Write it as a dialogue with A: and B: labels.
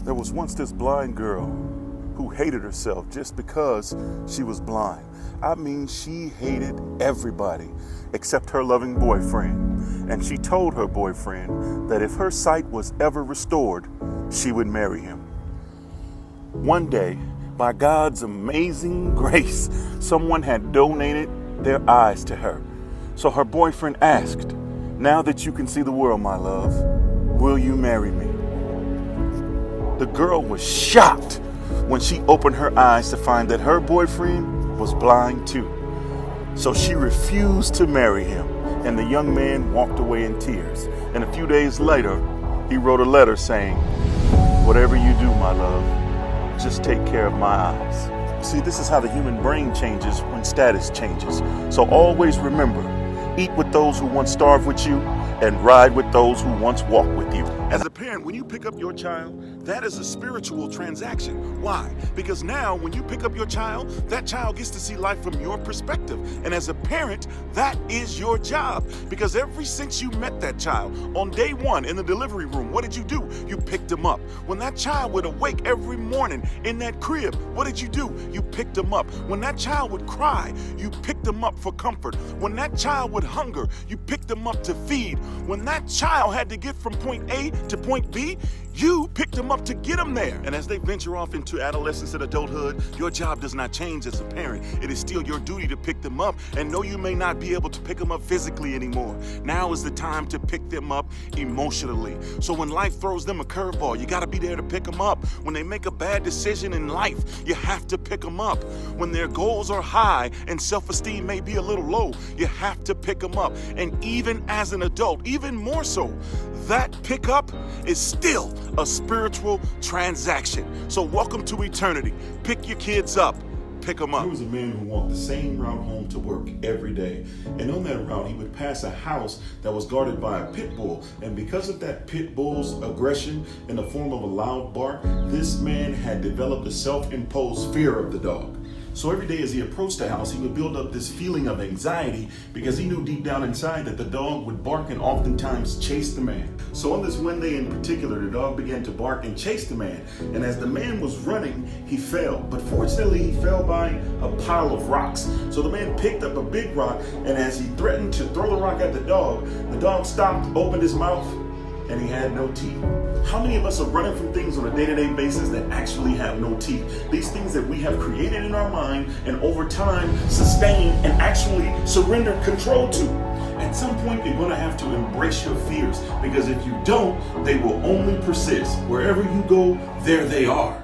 A: There was once this blind girl who hated herself just because she was blind. I mean, she hated everybody except her loving boyfriend. And she told her boyfriend that if her sight was ever restored, she would marry him. One day, by God's amazing grace, someone had donated their eyes to her. So her boyfriend asked, "Now that you can see the world, my love, will you marry me?" The girl was shocked when she opened her eyes to find that her boyfriend was blind too. So she refused to marry him, and the young man walked away in tears. And a few days later, he wrote a letter saying, "Whatever you do, my love, just take care of my eyes." See, this is how the human brain changes when status changes. So always remember, eat with those who once starved with you and ride with those who once walked with you. As a parent, when you pick up your child, that is a spiritual transaction. Why? Because now when you pick up your child, that child gets to see life from your perspective. And as a parent, that is your job. Because ever since you met that child, on day one in the delivery room, what did you do? You picked them up. When that child would awake every morning in that crib, what did you do? You picked them up. When that child would cry, you picked them up for comfort. When that child would hunger, you picked them up to feed. When that child had to get from point A to point B, you picked them up to get them there. And as they venture off into adolescence and adulthood, your job does not change as a parent. It is still your duty to pick them up. And no, you may not be able to pick them up physically anymore. Now is the time to pick them up emotionally. So when life throws them a curveball, you got to be there to pick them up. When they make a bad decision in life, you have to pick them up. When their goals are high and self-esteem may be a little low, you have to pick them up. And even as an adult, even more so, that pickup is still a spiritual transaction. So welcome to eternity. Pick your kids up. Pick them up. There was a man who walked the same route home to work every day. And on that route, he would pass a house that was guarded by a pit bull. And because of that pit bull's aggression in the form of a loud bark, this man had developed a self-imposed fear of the dog. So every day as he approached the house, he would build up this feeling of anxiety because he knew deep down inside that the dog would bark and oftentimes chase the man. So on this one day in particular, the dog began to bark and chase the man. And as the man was running, he fell. But fortunately, he fell by a pile of rocks. So the man picked up a big rock, and as he threatened to throw the rock at the dog stopped, opened his mouth, and he had no teeth. How many of us are running from things on a day-to-day basis that actually have no teeth? These things that we have created in our mind and over time sustained and actually surrendered control to. At some point, you're going to have to embrace your fears, because if you don't, they will only persist. Wherever you go, there they are.